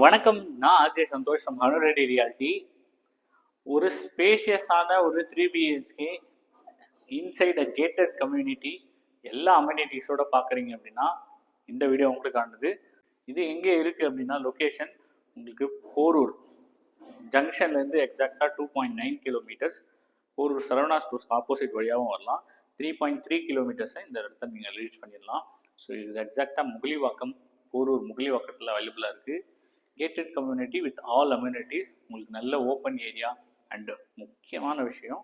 வணக்கம். நான் Ajay Santhosh from Hanu Reddy reality. ஒரு ஸ்பேஷியஸான ஒரு 3 BHK இன்சைட் அ கேட்டட் கம்யூனிட்டி, எல்லா அம்யூனிட்டிஸோட பார்க்குறீங்க அப்படின்னா இந்த வீடியோ உங்களுக்கு காணுது. இது எங்கே இருக்குது அப்படின்னா லொக்கேஷன் உங்களுக்கு போரூர் ஜங்ஷன்லேருந்து எக்ஸாக்டாக 2.9 kilometres. Porur Saravana stores opposite வழியாகவும் வரலாம். 3.3 கிலோமீட்டர்ஸை இந்த இடத்த நீங்கள் ரீச் பண்ணிடலாம். ஸோ இது எக்ஸாக்டாக முகலிவாக்கம், போரூர் முகலிவாக்கத்தில் அவைலபிளாக இருக்குது. Gated community with all amenities, உங்களுக்கு நல்ல ஓப்பன் ஏரியா அண்டு முக்கியமான விஷயம்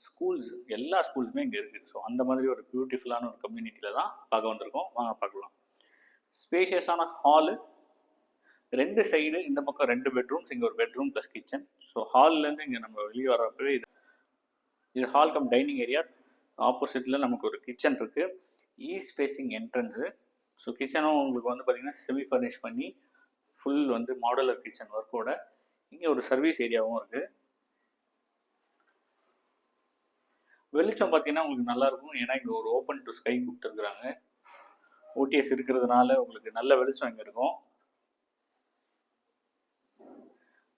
ஸ்கூல்ஸ், எல்லா ஸ்கூல்ஸுமே இங்கே இருக்குது. ஸோ அந்த மாதிரி ஒரு பியூட்டிஃபுல்லான ஒரு கம்யூனிட்டியில் தான் பார்க்க வந்திருக்கோம். வாங்க பார்க்கலாம். ஸ்பேஷியஸான ஹாலு, 2 சைடு, இந்த பக்கம் 2 பெட்ரூம்ஸ், இங்கே ஒரு பெட்ரூம் ப்ளஸ் கிச்சன். ஸோ ஹால்லேருந்து இங்கே நம்ம வெளியே வரப்பவே இது ஹால் கம் டைனிங் ஏரியா. ஆப்போசிட்டில் நமக்கு ஒரு கிச்சன் இருக்குது, ஈஸ்ட் ஃபேஸிங் என்ட்ரன்ஸு. ஸோ கிச்சனும் உங்களுக்கு வந்து பார்த்திங்கன்னா செமி ஃபர்னிஷ் பண்ணி ஃபுல் வந்து மாடுலர் கிச்சன் ஒர்க்கோட. இங்கே ஒரு சர்வீஸ் ஏரியாவும் இருக்குது. வெளிச்சம் பார்த்தீங்கன்னா உங்களுக்கு நல்லாயிருக்கும், ஏன்னா இங்கே ஒரு ஓப்பன் டு ஸ்கை கொடுத்துருக்குறாங்க. ஓடிஎஸ் இருக்கிறதுனால உங்களுக்கு நல்ல வெளிச்சம் இங்கே இருக்கும்.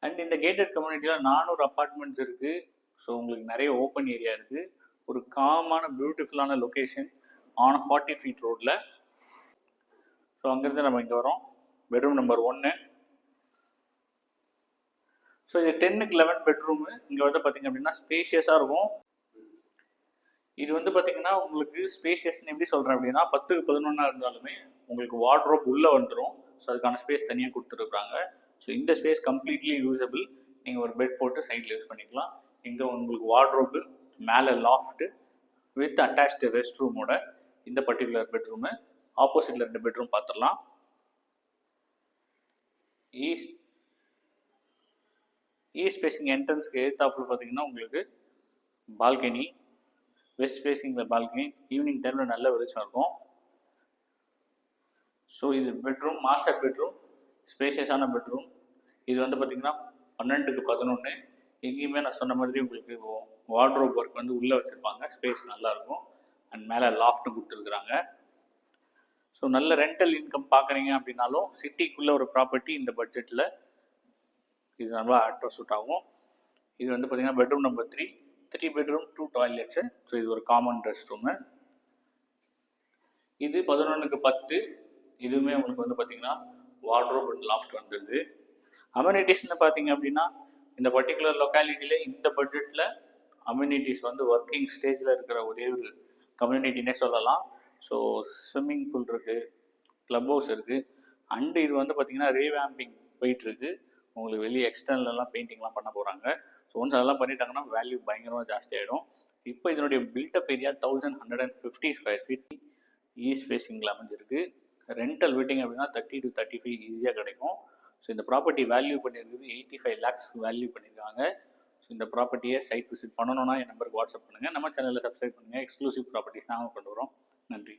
அண்ட் இந்த கேட்டட் கம்யூனிட்டியில் 400 அப்பார்ட்மெண்ட்ஸ் இருக்குது. ஸோ உங்களுக்கு நிறைய ஓப்பன் ஏரியா இருக்குது. ஒரு காமான பியூட்டிஃபுல்லான லொக்கேஷன் ஆன் 40 ஃபீட் ரோட்டில். ஸோ அங்கேருந்து நம்ம இங்கே வரோம். Bedroom number 1. ஸோ இது 10க்கு 11 பெட்ரூமு. இங்கே வந்து பார்த்திங்க அப்படின்னா ஸ்பேஷியஸாக இருக்கும். இது வந்து பார்த்திங்கன்னா உங்களுக்கு ஸ்பேஷியஸ்ன்னு எப்படி சொல்கிறேன் அப்படின்னா 10க்கு 11 இருந்தாலுமே உங்களுக்கு வார்ட்ரோப் உள்ளே வந்துடும். ஸோ அதுக்கான ஸ்பேஸ் தனியாக கொடுத்துருக்குறாங்க. ஸோ இந்த ஸ்பேஸ் கம்ப்ளீட்லி யூஸபிள். நீங்கள் ஒரு பெட் போட்டு சைடில் யூஸ் பண்ணிக்கலாம். இங்கே உங்களுக்கு வார்ட்ரோப்பு, மேலே லாஃப்ட்டு வித் அட்டாச்டு ரெஸ்ட் ரூமோட இந்த பர்டிகுலர் பெட்ரூமு. ஆப்போசிட்டில் 2 பெட்ரூம் பார்த்துடலாம். ஈஸ்ட் ஃபேஸிங் என்ட்ரன்ஸ்க்கு எதிர்த்தாப்புல பார்த்தீங்கன்னா உங்களுக்கு பால்கனி, வெஸ்ட் ஃபேஸிங்கில் பால்கனி. ஈவினிங் டைமில் நல்ல வெளிச்சம் இருக்கும். ஸோ இது பெட்ரூம், மாஸ்டர் பெட்ரூம், ஸ்பேஷியஸான பெட்ரூம். இது வந்து பார்த்திங்கன்னா 12க்கு 11. எங்கேயுமே நான் சொன்ன மாதிரி உங்களுக்கு வார்ட்ரோப் ஒர்க் வந்து உள்ளே வச்சுருப்பாங்க. ஸ்பேஸ் நல்லாயிருக்கும். அண்ட் மேலே லாஃப்ட்டும் கொடுத்துருக்குறாங்க. ஸோ நல்ல ரெண்டல் இன்கம் பார்க்குறீங்க அப்படின்னாலும் சிட்டிக்குள்ளே ஒரு ப்ராப்பர்ட்டி இந்த பட்ஜெட்டில் இது நல்லா ஆக்டர் சூட் ஆகும். இது வந்து பார்த்திங்கன்னா bedroom number 3 bedroom 2 toilets. So இது ஒரு காமன் ரெஸ்ட் ரூமு. இது 11க்கு 10. இதுவுமே உங்களுக்கு வந்து பார்த்திங்கன்னா வார்ட்ரோப் அண்ட் லாஃப்ட் வந்துடுது. அம்யூனிட்டிஸ்னு பார்த்தீங்க அப்படின்னா இந்த பர்டிகுலர் லொக்காலிட்டியில் இந்த பட்ஜெட்டில் அம்யூனிட்டிஸ் வந்து ஒர்க்கிங் ஸ்டேஜில் இருக்கிற ஒரே ஒரு கம்யூனிட்டினே சொல்லலாம். ஸோ ஸ்விம்மிங் பூல் இருக்குது, க்ளப் ஹவுஸ் இருக்குது. அண்டு இது வந்து பார்த்திங்கன்னா ரீவேம்பிங் போயிட்டுருக்கு. உங்களுக்கு வெளியே எக்ஸ்டர்னல்லாம் பெயிண்டிங்லாம் பண்ண போகிறாங்க. ஸோ ஒன்ஸ் அதெல்லாம் பண்ணிட்டாங்கன்னா வேல்யூ பயங்கரமாக ஜாஸ்தி ஆகிடும். இப்போ இதனுடைய built up area 1150 square feet east ஃபேஸிங்கில் அமைஞ்சிருக்கு. ரெண்டல் விட்டிங் அப்படின்னா 30 to 35 ஈஸியாக கிடைக்கும். ஸோ இந்த ப்ராப்பர்ட்டி வேல்யூ பண்ணியிருக்குது 85 lakhs வேல்யூ பண்ணியிருக்காங்க. ஸோ இந்த ப்ராப்பர்ட்டியை சைட் விசிட் பண்ணணுன்னா என் நம்பருக்கு வாட்ஸ்அப் பண்ணுங்கள். நம்ம சேனலில் சப்ஸ்கிரைப் பண்ணுங்கள். எக்ஸ்க்ளூசிவ் ப்ராப்பர்ட்டிஸ் நாங்கள் கொண்டு வரோம். நன்றி.